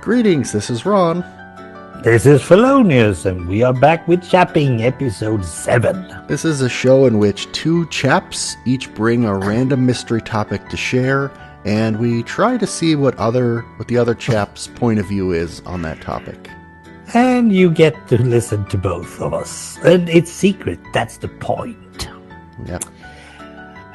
Greetings, this is Ron. This is Fellonius, and we are back with Chapping, episode 7. This is a show in which two chaps each bring a random mystery topic to share, and we try to see what the other chap's point of view is on that topic. And you get to listen to both of us. And it's secret, that's the point. Yeah.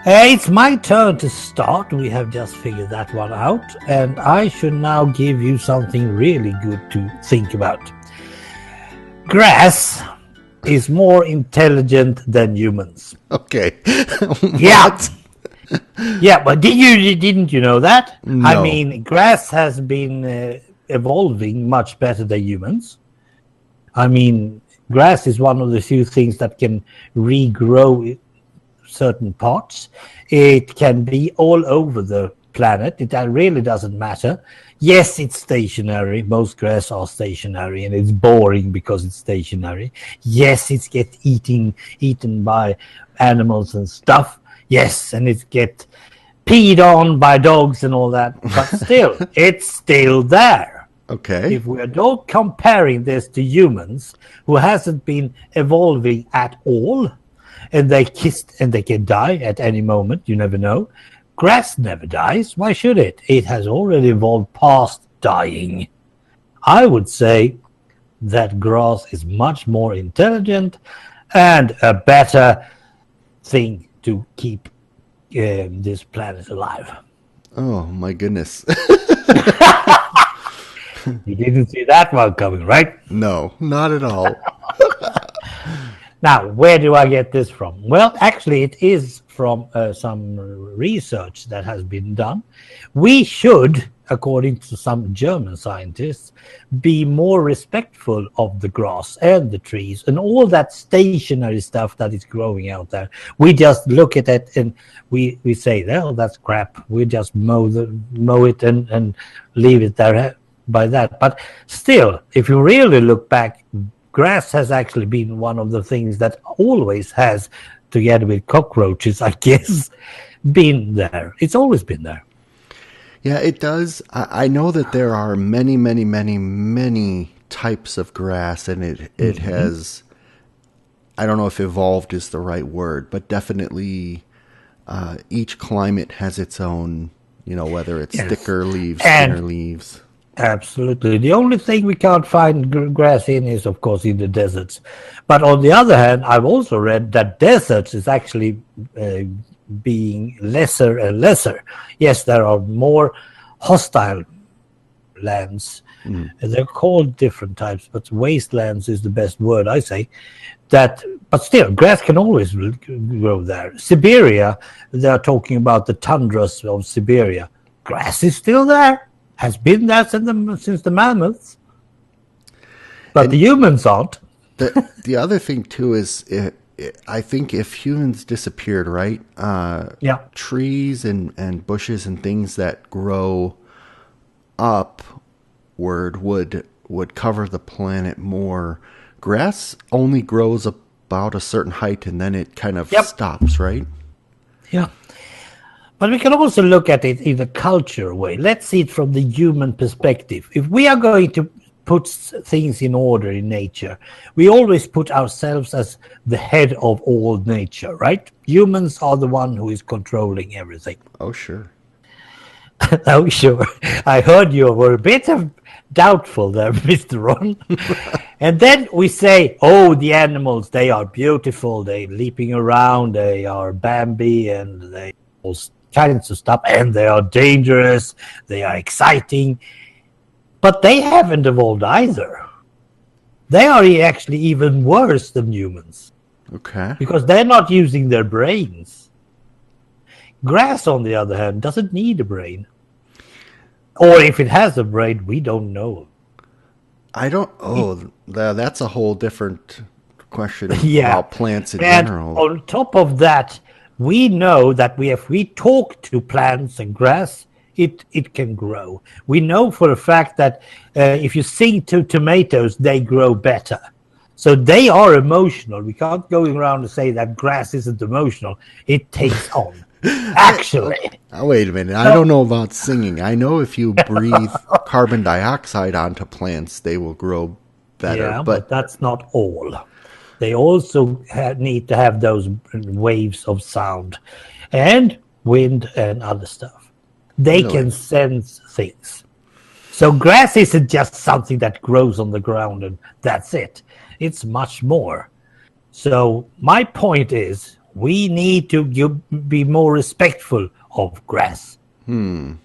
It's my turn to start. We have just figured that one out. And I should now give you something really good to think about. Grass is more intelligent than humans. Okay. Yeah. Yeah, but didn't you know that? No. I mean, grass has been evolving much better than humans. I mean, grass is one of the few things that can regrow certain parts. It can be all over the planet. It really doesn't matter. Yes, it's stationary. Most grass are stationary, and it's boring because it's stationary. Yes, it gets eaten by animals and stuff. Yes, and it gets peed on by dogs and all that. But still, it's still there. Okay. If we are not comparing this to humans, who hasn't been evolving at all, and they can die at any moment, you never know. Grass never dies. Why should it? It has already evolved past dying. I would say that grass is much more intelligent and a better thing to keep this planet alive. Oh, my goodness. You didn't see that one coming, right? No, not at all. Now, where do I get this from? Well, actually, it is from some research that has been done. We should, according to some German scientists, be more respectful of the grass and the trees and all that stationary stuff that is growing out there. We just look at it and we say, well, that's crap. We just mow it and leave it there by that. But still, if you really look back, grass has actually been one of the things that always has, together with cockroaches, I guess, been there. It's always been there. Yeah, it does. I know that there are many, many, many, many types of grass, and it has, I don't know if evolved is the right word, but definitely each climate has its own, whether it's thicker leaves, thinner leaves. Absolutely. The only thing we can't find grass in is, of course, in the deserts. But on the other hand, I've also read that deserts is actually being lesser and lesser. Yes, there are more hostile lands. They're called different types, but wastelands is the best word, I say. But still, grass can always grow there. Siberia, they're talking about the tundras of Siberia. Grass is still there. Has been there since the mammoths, but the humans aren't. The other thing too is, I think if humans disappeared, right? Trees and bushes and things that grow upward would cover the planet more. Grass only grows about a certain height, and then it kind of stops, right? Yeah. But we can also look at it in a cultural way. Let's see it from the human perspective. If we are going to put things in order in nature, we always put ourselves as the head of all nature, right? Humans are the one who is controlling everything. Oh, sure. Oh, sure. I heard you were a bit doubtful there, Mr. Ron. And then we say, oh, the animals, they are beautiful. They're leaping around. They are Bambi, and they all kinds of stuff, and they are dangerous, they are exciting, but they haven't evolved either. They are actually even worse than humans. Okay. Because they're not using their brains. Grass, on the other hand, doesn't need a brain. Or if it has a brain, we don't know. That's a whole different question about plants in and general. On top of that, we know that if we talk to plants and grass, it can grow. We know for a fact that if you sing to tomatoes, they grow better. So they are emotional. We can't go around and say that grass isn't emotional. It takes on. Actually. Wait a minute. I don't know about singing. I know if you breathe carbon dioxide onto plants, they will grow better. Yeah, but that's not all. They also need to have those waves of sound and wind and other stuff. They Really? can sense things. So grass isn't just something that grows on the ground and that's it. It's much more. So my point is we need to be more respectful of grass. You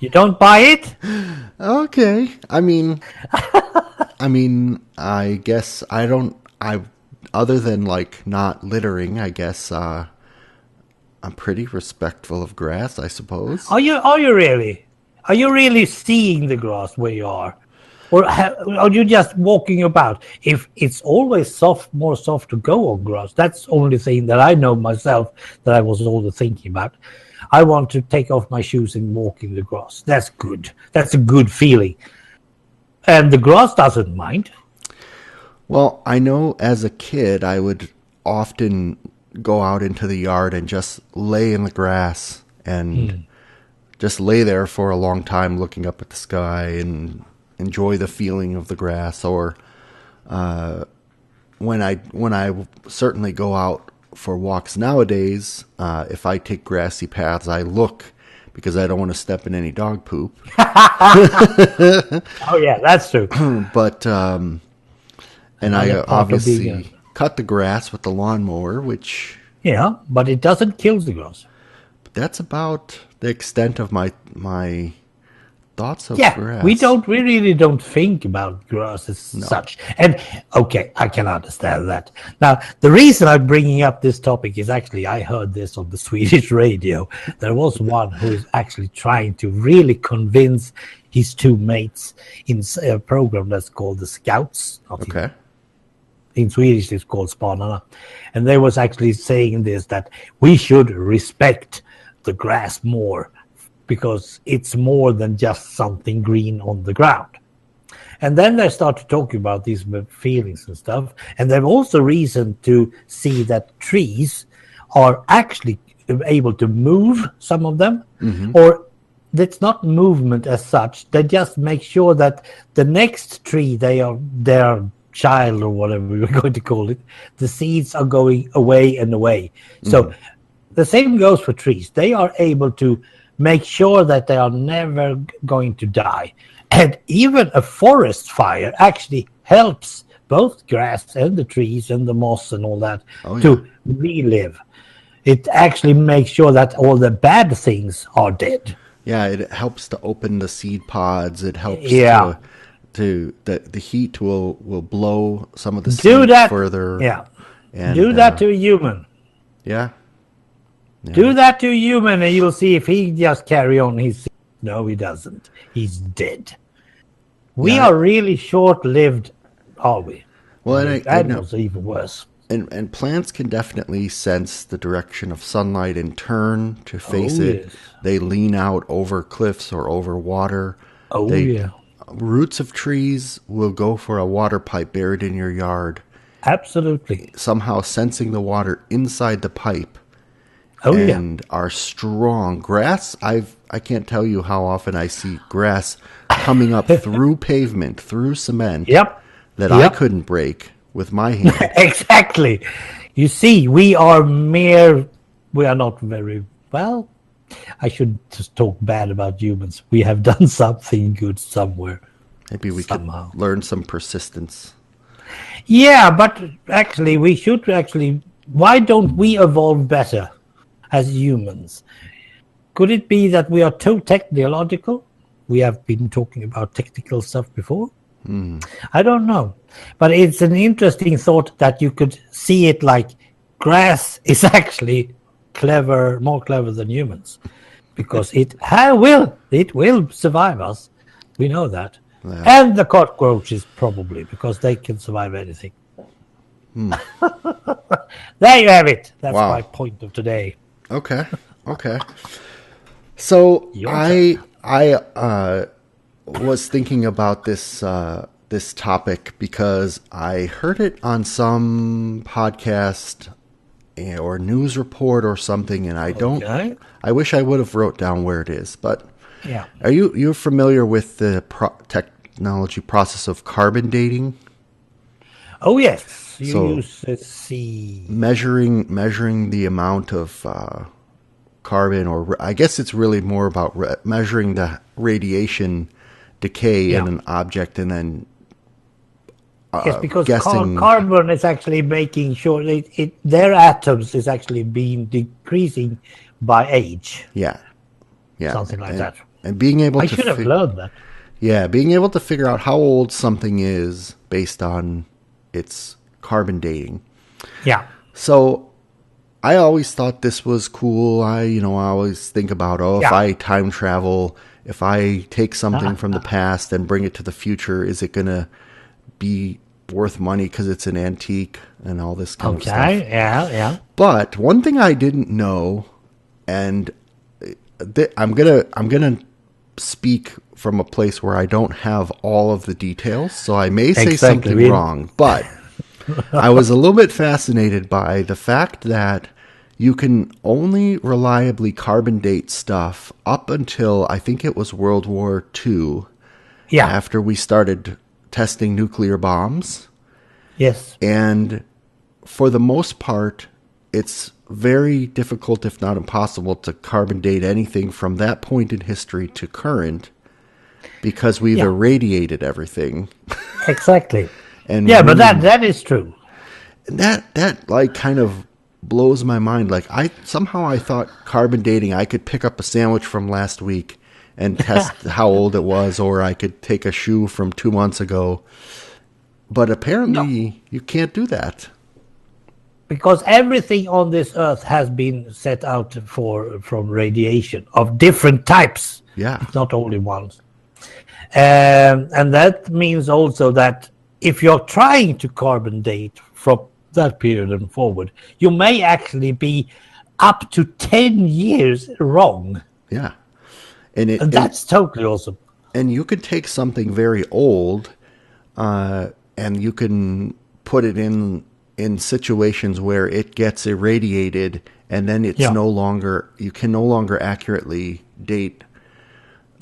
don't buy it? Okay. I guess I don't. Other than like not littering, I guess I'm pretty respectful of grass. I suppose. Are you really? Are you really seeing the grass where you are? Or are you just walking about? If it's always more soft to go on grass, that's the only thing that I know myself that I was always thinking about. I want to take off my shoes and walk in the grass. That's good. That's a good feeling. And the grass doesn't mind. Well, I know as a kid, I would often go out into the yard and just lay in the grass and just lay there for a long time looking up at the sky and enjoy the feeling of the grass. Or when I certainly go out for walks nowadays, if I take grassy paths, I look because I don't want to step in any dog poop. Oh yeah, that's true. But and I obviously cut the grass with the lawnmower, which yeah, but it doesn't kill the grass. that's about the extent of my thoughts of Yeah, grass. we really don't think about grass as such. And okay, I can understand that. Now, the reason I'm bringing up this topic is actually I heard this on the Swedish radio. There was one who is actually trying to really convince his two mates in a program that's called the Scouts. Okay. In Swedish, it's called Spanarna. And they was actually saying this, that we should respect the grass more because it's more than just something green on the ground. And then they started talking about these feelings and stuff. And they've also reason to see that trees are actually able to move, some of them, or it's not movement as such. They just make sure that the next tree their child or whatever we're going to call it, the seeds are going away and away. So the same goes for trees. They are able to make sure that they are never going to die. And even a forest fire actually helps both grass and the trees and the moss and all that to relive. It actually makes sure that all the bad things are dead. Yeah, it helps to open the seed pods. It helps to the heat will blow some of the seed further. Yeah. And, do that to a human. Yeah. Do that to a human and you'll see if he just carry on his... No, he doesn't. He's dead. We are really short-lived, are we? Well, animals are even worse. And plants can definitely sense the direction of sunlight and turn to face it. Yes. They lean out over cliffs or over water. Yeah. Roots of trees will go for a water pipe buried in your yard. Absolutely. Somehow sensing the water inside the pipe. Are strong. Grass, I can't tell you how often I see grass coming up through pavement, through cement. That I couldn't break with my hand. Exactly. You see, we are not very well. I should just talk bad about humans. We have done something good somewhere. Maybe we could learn some persistence. Yeah, but actually, why don't we evolve better as humans? Could it be that we are too technological? We have been talking about technical stuff before. I don't know. But it's an interesting thought that you could see it like grass is actually more clever than humans. Because it will survive us. We know that. Yeah. And the cockroaches probably, because they can survive anything. There you have it. That's my point of today. Okay. So I was thinking about this topic because I heard it on some podcast, or news report or something, and I don't. Okay. I wish I would have wrote down where it is, but Yeah. are you're familiar with the technology process of carbon dating? Oh yes, you So use C. measuring the amount of carbon, or I guess it's really more about measuring the radiation decay in Yeah. an object, and then Yes, because guessing. carbon is actually making sure their atoms is actually being decreasing by age, Yeah, yeah, something like and that. and being able I to should have learned that. being able to figure out how old something is based on its carbon dating. Yeah. So I always thought this was cool. I always think about, if Yeah. I time travel, if I take something from the past and bring it to the future, is it going to be worth money because it's an antique and all this kind of stuff? Okay. Yeah. Yeah. But one thing I didn't know, and I'm gonna speak from a place where I don't have all of the details, so I may say Exactly. something wrong, but I was a little bit fascinated by the fact that you can only reliably carbon date stuff up until I think it was World War II, Yeah. after we started testing nuclear bombs. Yes. And for the most part, it's very difficult, if not impossible, to carbon date anything from that point in history to current, because we've Yeah. irradiated everything. Exactly. And Yeah, but that is true. that like kind of blows my mind. Like I thought carbon dating, I could pick up a sandwich from last week and test how old it was, or I could take a shoe from 2 months ago. But apparently you can't do that. Because everything on this earth has been set out from radiation of different types. Yeah. It's not only one. And that means also that if you're trying to carbon date from that period and forward, you may actually be up to 10 years wrong. Yeah. And that's totally awesome. And you could take something very old, and you can put it in situations where it gets irradiated, and then it's you can no longer accurately date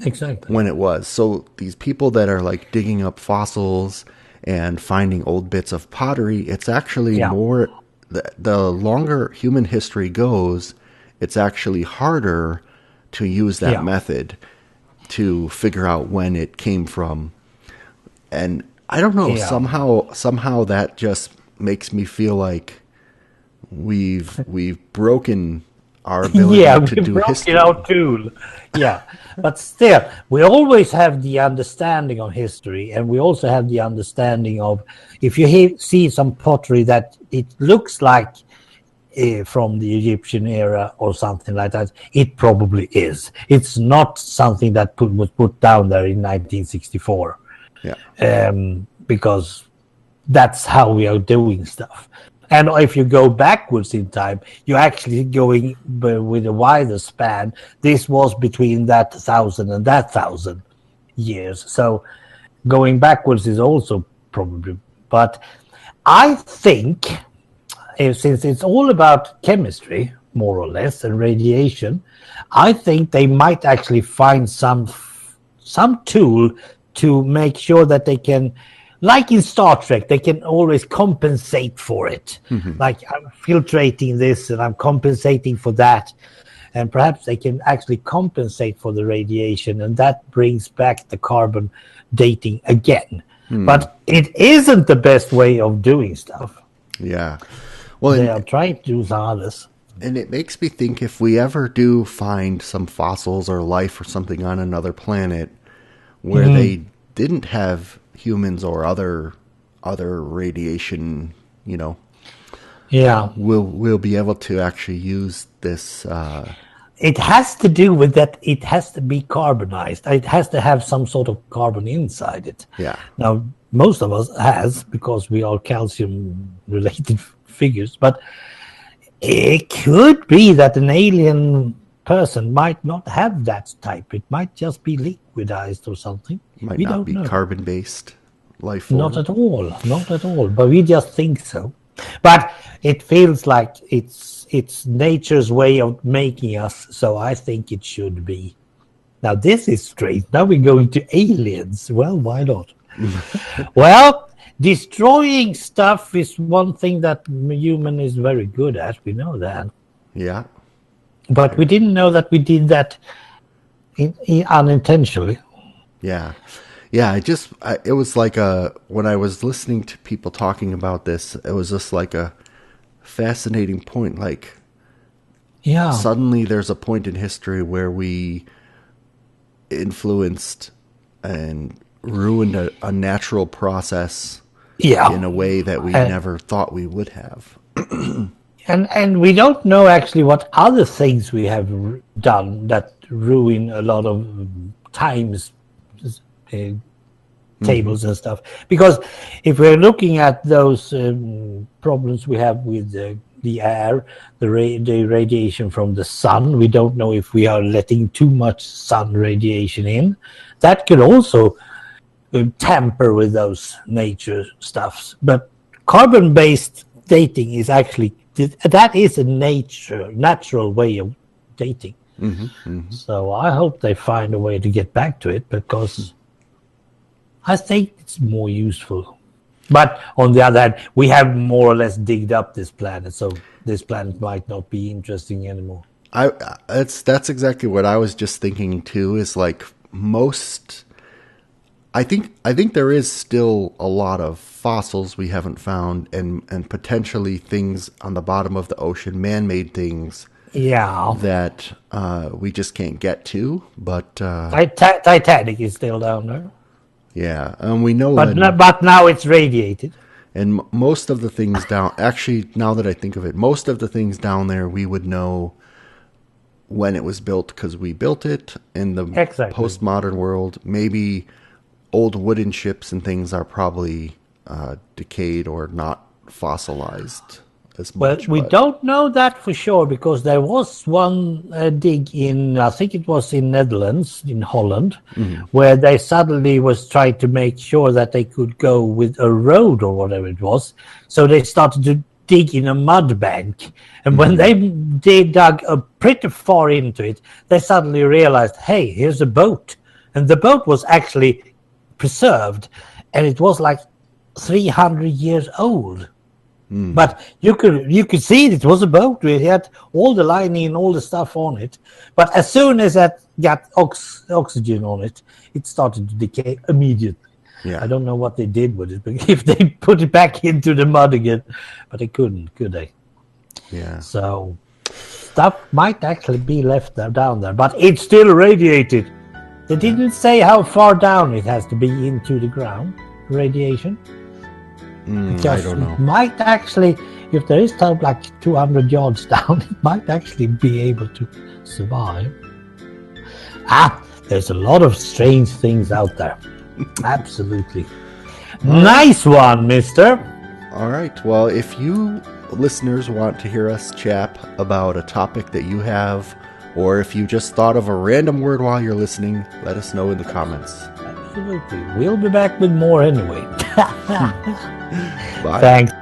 exactly when it was. So these people that are like digging up fossils and finding old bits of pottery, it's actually more, the longer human history goes, it's actually harder to use that method to figure out when it came from. And I don't know, somehow that just makes me feel like we've broken our ability to do history. Our tool. Yeah, but still, we always have the understanding of history, and we also have the understanding of, if you see some pottery that it looks like from the Egyptian era or something like that, it probably is. It's not something that was put down there in 1964. Yeah. Because that's how we are doing stuff. And if you go backwards in time, you're actually going with a wider span. This was between that 1,000 and that 1,000 years. So going backwards is also probably. But I think, since it's all about chemistry, more or less, and radiation, I think they might actually find some tool to make sure that they can, like in Star Trek, they can always compensate for it. Mm-hmm. Like, I'm filtrating this and I'm compensating for that. And perhaps they can actually compensate for the radiation, and that brings back the carbon dating again. But it isn't the best way of doing stuff. Yeah. Well, they are trying to do some others. And it makes me think, if we ever do find some fossils or life or something on another planet where they didn't have humans or other radiation, we'll be able to actually use this. It has to do with that. It has to be carbonized. It has to have some sort of carbon inside it. Yeah. Now, most of us has, because we are calcium-related figures, but it could be that an alien person might not have that type. It might just be liquidized or something. Might we not don't be know. carbon-based life form. Not at all. Not at all. But we just think so. But it feels like it's nature's way of making us, so I think it should be. Now this is strange. Now we're going to aliens. Well, why not? Well, destroying stuff is one thing that human is very good at. We know that. Yeah. But we didn't know that we did that unintentionally. Yeah. Yeah, it was like when I was listening to people talking about this, it was just like a fascinating point. Like, Yeah. suddenly there's a point in history where we influenced and ruined a natural process in a way that we never thought we would have. And we don't know actually what other things we have done that ruin a lot of times tables and stuff. Because if we're looking at those problems we have with the air, the radiation from the sun, we don't know if we are letting too much sun radiation in. That could also tamper with those nature stuffs. But carbon-based dating is actually, that is a natural way of dating. So I hope they find a way to get back to it, because I think it's more useful. But on the other hand, we have more or less digged up this planet, so this planet might not be interesting anymore. That's exactly what I was just thinking too. Is like I think there is still a lot of fossils we haven't found, and potentially things on the bottom of the ocean, man-made things. Yeah, that we just can't get to. But Titanic is still down there. Yeah, and we know but now it's radiated. And most of the things down, actually, now that I think of it, most of the things down there we would know when it was built because we built it. In the postmodern world, maybe old wooden ships and things are probably decayed or not fossilized as much. Well, we don't know that for sure, because there was one dig in, I think it was in Netherlands, in Holland, where they suddenly was trying to make sure that they could go with a road or whatever it was. So they started to dig in a mud bank. And when they dug pretty far into it, they suddenly realized, hey, here's a boat. And the boat was actually preserved, and it was like 300 years old. But you could see it was a boat. We had all the lining and all the stuff on it. But as soon as that got oxygen on it, it started to decay immediately. Yeah. I don't know what they did with it, but if they put it back into the mud again, but they couldn't, could they? Yeah. So stuff might actually be left down there, but it's still radiated. They didn't say how far down it has to be into the ground, radiation. I don't know. It might actually, if there is like 200 yards down, it might actually be able to survive. There's a lot of strange things out there. Absolutely. Nice one, mister. All right. Well, if you listeners want to hear us chap about a topic that you have, or if you just thought of a random word while you're listening, let us know in the comments. Absolutely. We'll be back with more anyway. Bye. Thanks.